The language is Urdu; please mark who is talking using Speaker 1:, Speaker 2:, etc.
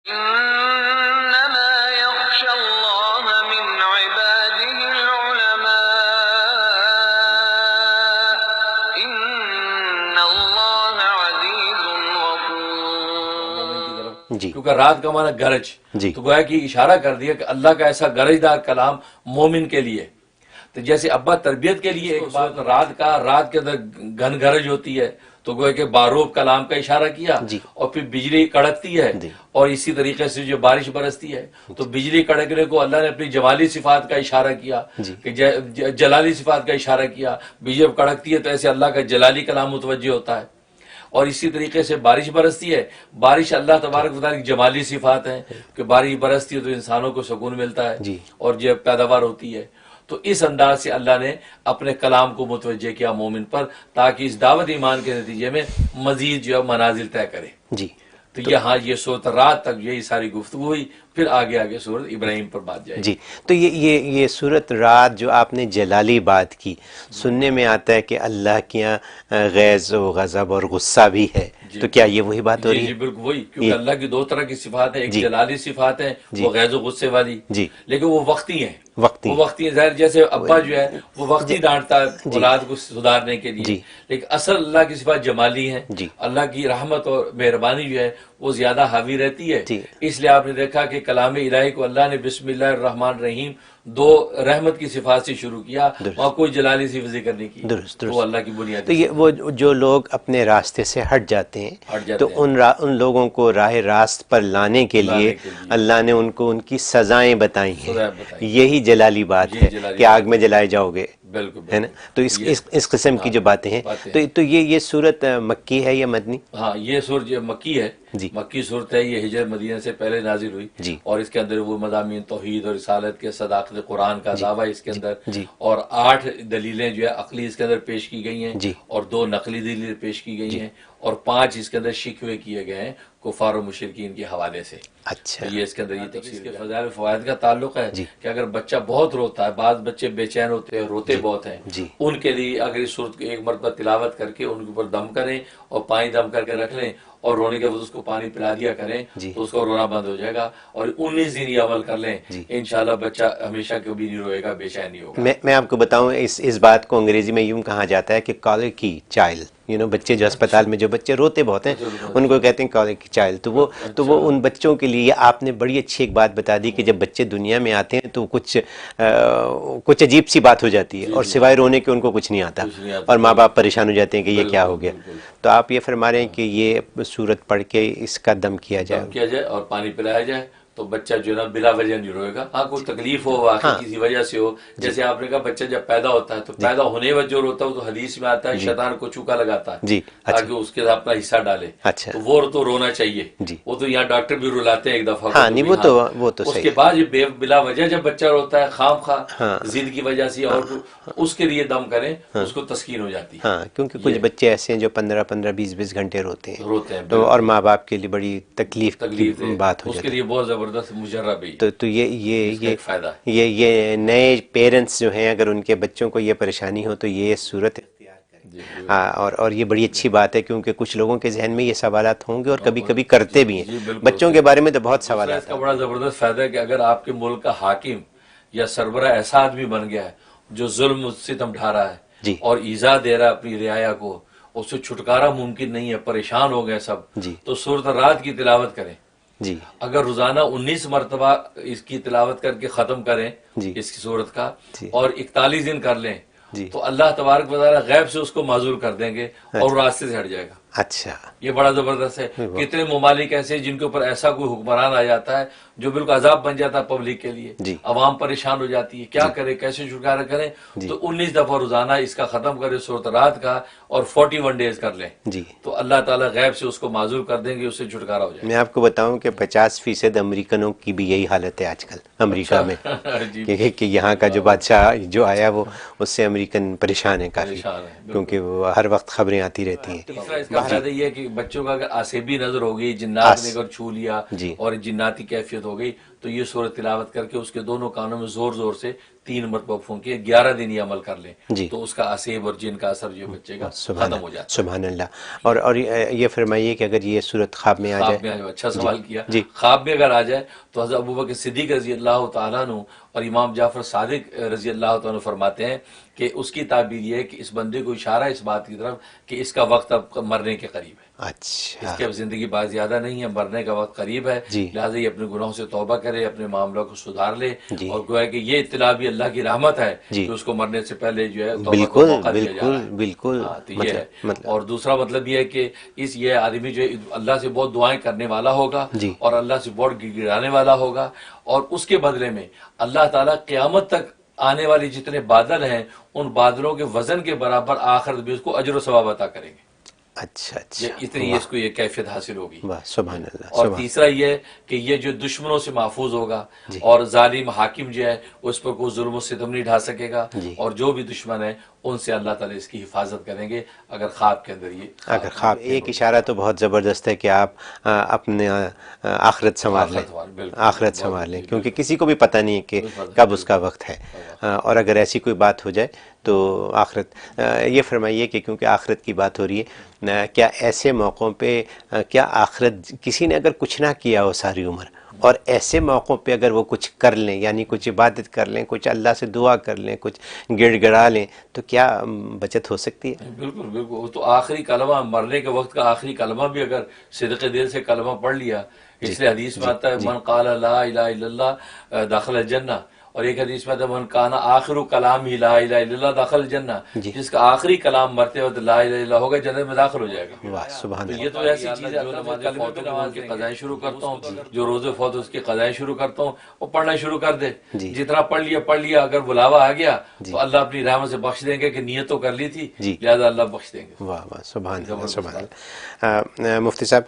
Speaker 1: إنما يخشى الله من عباده العلماء إن الله عزيز غفور.
Speaker 2: جی
Speaker 3: کیونکہ رات کا معنی گرج،
Speaker 2: جی
Speaker 3: تو گویا کہ اشارہ کر دیا کہ اللہ کا ایسا گرجدار کلام مومن کے لیے. تو جیسے ابا تربیت کے لیے ایک بات رات کے اندر گھن گرج ہوتی ہے، تو گویا کہ باروب کلام کا اشارہ کیا،
Speaker 2: جی.
Speaker 3: اور پھر بجلی کڑکتی ہے،
Speaker 2: جی.
Speaker 3: اور اسی طریقے سے جو بارش برستی ہے تو بجلی کڑکنے کو اللہ نے اپنی جمالی صفات کا اشارہ کیا،
Speaker 2: جی.
Speaker 3: کہ جلالی صفات کا اشارہ کیا. بجلی جب کڑکتی ہے تو ایسے اللہ کا جلالی کلام متوجہ ہوتا ہے. اور اسی طریقے سے بارش برستی ہے، بارش اللہ تبارک و تعالیٰ کی جمالی صفات ہیں کہ بارش برستی ہے تو انسانوں کو سکون ملتا ہے
Speaker 2: جی.
Speaker 3: اور جو پیداوار ہوتی ہے. تو اس انداز سے اللہ نے اپنے کلام کو متوجہ کیا مومن پر، تاکہ اس دعوت ایمان کے نتیجے میں مزید جو ہے منازل طے کرے.
Speaker 2: جی.
Speaker 3: تو یہاں یہ سورۃ رات تک یہی ساری گفتگو ہوئی، پھر آگے سورۃ ابراہیم پر بات جائے.
Speaker 2: جی. تو یہ سورت رات جو آپ نے جلالی بات کی، سننے میں آتا ہے کہ اللہ کے یہاں غیظ و غضب اور غصہ بھی ہے، تو کیا یہ وہی بات ہو رہی
Speaker 3: جی
Speaker 2: ہے؟
Speaker 3: بالکل وہی، کیونکہ اللہ کی دو طرح کی صفات ہیں، ایک
Speaker 2: جی.
Speaker 3: جلالی صفات ہیں
Speaker 2: جی.
Speaker 3: وہ غیظ و غصے والی،
Speaker 2: جی.
Speaker 3: لیکن وہ وقتی ہیں.
Speaker 2: وقتی
Speaker 3: وہ وقتی ہیں، ظاہر جیسے ابا جو ہے وہ وقتی ڈانٹتا ہے اولاد کو سدھارنے کے لیے،
Speaker 2: جی.
Speaker 3: لیکن اصل اللہ کی صفات جمالی ہیں.
Speaker 2: جی.
Speaker 3: اللہ کی رحمت اور مہربانی جو ہے وہ زیادہ حاوی رہتی ہے.
Speaker 2: جی.
Speaker 3: اس لیے آپ نے دیکھا کہ کلام الہی کو اللہ نے بسم اللہ الرحمن الرحیم دو رحمت کی صفات سے شروع کیا، وہاں کوئی جلالی صفت ذکر نہیں کی.
Speaker 2: درست.
Speaker 3: تو وہ اللہ کی بنیاد.
Speaker 2: تو یہ وہ جو لوگ اپنے راستے سے ہٹ جاتے ہیں تو ان لوگوں کو راہ راست پر لانے کے لیے اللہ نے ان کو ان کی سزائیں بتائی ہیں. یہی جلالی بات ہے کہ آگ میں جلائے جاؤ گے،
Speaker 3: بالکل
Speaker 2: ہے نا. تو اس قسم کی جو باتیں ہیں، تو یہ صورت مکی ہے یا مدنی؟
Speaker 3: ہاں یہ سورت مکی ہے.
Speaker 2: جی.
Speaker 3: مکی صورت ہے، یہ ہجرت مدینہ سے پہلے نازل ہوئی.
Speaker 2: جی.
Speaker 3: اور اس کے اندر وہ مضامین توحید اور رسالت کے، صداقت قرآن کا دعویٰ اس کے اندر،
Speaker 2: جی.
Speaker 3: اور 8 دلیلیں جو ہے عقلی اس کے اندر پیش کی گئی ہیں،
Speaker 2: جی.
Speaker 3: اور 2 نقلی دلیلیں پیش کی گئی ہیں، اور 5 اس کے اندر شکوے کیے گئے ہیں کفار و مشرکین کے حوالے سے.
Speaker 2: اچھا.
Speaker 3: یہ اس کے اندر یہ تفسیر کے فضائل و فوائد کا تعلق ہے
Speaker 2: جی.
Speaker 3: کہ اگر بچہ بہت روتا ہے، بعض بچے بے چین ہوتے ہیں، روتے بہت ہیں،
Speaker 2: جی.
Speaker 3: ان کے لیے اگر اس صورت کو ایک مرتبہ تلاوت کر کے ان کے اوپر دم کریں اور پانی دم کر کے رکھ لیں اور رونے کے بعد اس کو پانی پلا دیا کریں
Speaker 2: جی.
Speaker 3: تو اس کو رونا بند ہو جائے گا. اور 19 دن یہ عمل کر لیں،
Speaker 2: جی.
Speaker 3: انشاءاللہ بچہ ہمیشہ کبھی نہیں روئے گا، بے چین نہیں ہوگا.
Speaker 2: میں آپ کو بتاؤں اس بات کو انگریزی میں یوں کہا جاتا ہے کہ کالکی چائلڈ، بچے جو اسپتال میں جو بچے روتے بہت ہیں ان کو کہتے ہیں کالکی چائلڈ. تو وہ ان بچوں کے لیے آپ نے بڑی اچھی ایک بات بتا دی کہ جب بچے دنیا میں آتے ہیں تو کچھ عجیب سی بات ہو جاتی ہے، اور سوائے رونے کے ان کو کچھ نہیں آتا، اور ماں باپ پریشان ہو جاتے ہیں کہ یہ کیا ہو گیا. تو آپ یہ فرما رہے ہیں کہ یہ سورت پڑھ کے اس کا دم کیا جائے
Speaker 3: اور پانی پلایا جائے تو بچہ جو ہے نا بلا وجہ نہیں روئے گا. ہاں کوئی تکلیف ہو واقعی کسی وجہ سے ہو، جیسے آپ نے کہا بچہ جب پیدا ہوتا ہے تو پیدا ہونے وقت جو روتا ہے تو حدیث میں آتا ہے شیطان کو چوکا لگاتا ہے تاکہ اس کے اپنا حصہ ڈالے. تو وہ تو رونا چاہیے، وہ تو یہاں ڈاکٹر بھی رلاتے ہیں ایک دفعہ.
Speaker 2: وہ تو
Speaker 3: اس کے بعد یہ بلا وجہ جب بچہ روتا ہے خام خواہ ضد کی وجہ سے، اور اس کے لیے دم کریں اس کو تسکین ہو جاتی ہے.
Speaker 2: ہاں کیونکہ کچھ بچے ایسے ہیں جو 15-20 گھنٹے روتے ہیں
Speaker 3: تو
Speaker 2: اور ماں باپ کے لیے بڑی تکلیف کی بات ہو
Speaker 3: اس
Speaker 2: جاتی
Speaker 3: کے لیے بہت زبردست مجرب ہے.
Speaker 2: تو یہ نئے پیرنٹس جو ہیں اگر ان کے بچوں کو یہ پریشانی ہو تو یہ صورت اختیار کریں. ہاں اور یہ بڑی اچھی بات ہے کیونکہ کچھ لوگوں کے ذہن میں یہ سوالات ہوں گے اور کبھی کبھی کرتے بھی ہیں. بچوں کے بارے میں تو بہت سوالات
Speaker 3: ہیں. اس کا بڑا زبردست فائدہ ہے کہ اگر آپ کے ملک کا حاکم یا سربراہ ایسا آدمی بن گیا ہے جو ظلم ستم ڈھا رہا ہے اور ایذا دے رہا ہے اپنی رعایا کو، اس سے چھٹکارا ممکن نہیں ہے، پریشان ہو گئے سب، تو سورۃ رات کی تلاوت کریں. اگر روزانہ 19 مرتبہ اس کی تلاوت کر کے ختم کریں اس کی صورت کا، اور 41 دن کر لیں تو اللہ تبارک و تعالی غیب سے اس کو معذور کر دیں گے اور راستے سے ہٹ جائے گا.
Speaker 2: اچھا
Speaker 3: یہ بڑا زبردست ہے. کتنے ممالک ایسے جن کے اوپر ایسا کوئی حکمران آ جاتا ہے جو بالکل عذاب بن جاتا ہے پبلک کے لیے، عوام پریشان ہو جاتی ہے، کیا کرے کیسے چھٹکارا کریں. تو 19 دفعہ روزانہ اس کا ختم کرے سورۃ رات کا اور 41 ڈیز کر لیں تو اللہ تعالیٰ غیب سے اس کو معذور کر دیں گے، اس سے چھٹکارا ہو جائے.
Speaker 2: میں آپ کو بتاؤں کہ 50% امریکنوں کی بھی یہی حالت ہے آج کل امریکہ میں، کہ یہاں کا جو بادشاہ جو آیا وہ اس سے امریکن پریشان ہے کافی، کیونکہ وہ ہر وقت خبریں آتی رہتی ہیں.
Speaker 3: فائدہ یہ ہے کہ بچوں کا اگر آسیبی نظر ہو گئی، جنات نے اگر چھو لیا اور جناتی کیفیت ہو گئی تو یہ سورت تلاوت کر کے اس کے دونوں کانوں میں زور زور سے 3 مرتبہ پھونکیں 11 دن یہ عمل کر لیں
Speaker 2: جی
Speaker 3: تو اس کا اسیب اور جن کا اثر جو بچے کا ختم ہو جاتا ہے.
Speaker 2: سبحان اللہ. اور یہ فرمائیے کہ اگر یہ صورت خواب میں آ
Speaker 3: خواب میں
Speaker 2: جائے.
Speaker 3: اچھا سوال کیا.
Speaker 2: جی
Speaker 3: خواب میں اگر آ جائے تو حضرت ابوبکر صدیق رضی اللہ تعالیٰ عنہ اور امام جعفر صادق رضی اللہ تعالیٰ عنہ فرماتے ہیں کہ اس کی تعبیر یہ ہے کہ اس بندے کو اشارہ اس بات کی طرف کہ اس کا وقت اب مرنے کے قریب ہے.
Speaker 2: اچھا
Speaker 3: اس کی اب زندگی بات زیادہ نہیں ہے, مرنے کا وقت قریب ہے,
Speaker 2: جی
Speaker 3: لہٰذا یہ اپنے گناہوں سے توبہ کرے, اپنے معاملوں کو سدھار لے,
Speaker 2: جی
Speaker 3: اور گویا کہ یہ اطلاع بھی اللہ کی رحمت ہے
Speaker 2: جی
Speaker 3: کہ اس کو مرنے سے پہلے جو ہے توبہ کو
Speaker 2: بالکل
Speaker 3: موقع دیا جا
Speaker 2: بالکل
Speaker 3: رہا ہے.
Speaker 2: بالکل.
Speaker 3: ہاں, تو یہ ہے. اور دوسرا مطلب یہ ہے کہ یہ آدمی جو ہے اللہ سے بہت دعائیں کرنے والا ہوگا
Speaker 2: جی
Speaker 3: اور اللہ سے بہت گڑگڑانے والا ہوگا, اور اس کے بدلے میں اللہ تعالیٰ قیامت تک آنے والے جتنے بادل ہیں ان بادلوں کے وزن کے برابر آخرت بھی اس کو اجر و ثواب عطا کریں گے.
Speaker 2: اچھا اچھا.
Speaker 3: یہ اتنی اس کو یہ کیفیت حاصل ہوگی.
Speaker 2: واہ سبحان اللہ.
Speaker 3: اور
Speaker 2: سبحان
Speaker 3: تیسرا یہ ہے کہ یہ جو دشمنوں سے محفوظ ہوگا
Speaker 2: جی
Speaker 3: اور ظالم حاکم جو ہے اس پر کوئی ظلم و ستم نہیں ڈھا سکے گا,
Speaker 2: جی
Speaker 3: اور جو بھی دشمن ہے ان سے اللہ تعالیٰ اس کی حفاظت کریں گے اگر خواب کے اندر یہ
Speaker 2: اگر خواب. ایک اشارہ تو بہت زبردست ہے کہ آپ اپنے آخرت سنوار لیں, آخرت سنوار لیں, کیونکہ کسی کو بھی پتہ نہیں ہے کہ کب اس کا وقت ہے, اور اگر ایسی کوئی بات ہو جائے تو آخرت. یہ فرمائیے کہ کیونکہ آخرت کی بات ہو رہی ہے, کیا ایسے موقعوں پہ کیا آخرت کسی نے اگر کچھ نہ کیا ہو ساری عمر اور ایسے موقعوں پہ اگر وہ کچھ کر لیں, یعنی کچھ عبادت کر لیں, کچھ اللہ سے دعا کر لیں, کچھ گڑ گڑا لیں, تو کیا بچت ہو سکتی ہے؟
Speaker 3: بالکل بالکل. وہ تو آخری کلمہ, مرنے کے وقت کا آخری کلمہ بھی اگر صدق دل سے کلمہ پڑھ لیا, اس لیے حدیث میں آتا ہے من قال لا الہ الا اللہ داخل الجنہ, اور ایک حدیث میں آتا ہے من کان آخر کلام ہی لا الہ الا اللہ داخل الجنہ, جس کا آخری کلام مرتے وقت لا الہ الا اللہ ہوگا جنت میں داخل ہو جائے گا.
Speaker 2: واہ سبحان
Speaker 3: تو
Speaker 2: اللہ.
Speaker 3: یہ تو ایسی چیز ہے, جو نماز فوت نماز کی قضائیں شروع کرتا ہوں, جو روزے فوت اس کی قضائیں شروع کرتا ہوں, وہ پڑھنا شروع کر دے. جتنا پڑھ لیا, اگر بلاوا آ گیا تو اللہ اپنی رحمت سے بخش دیں گے کہ نیت تو کر لی تھی, لہذا اللہ بخش دیں گے.
Speaker 2: واہ واہ سبحان اللہ. سبحان اللہ. مفتی صاحب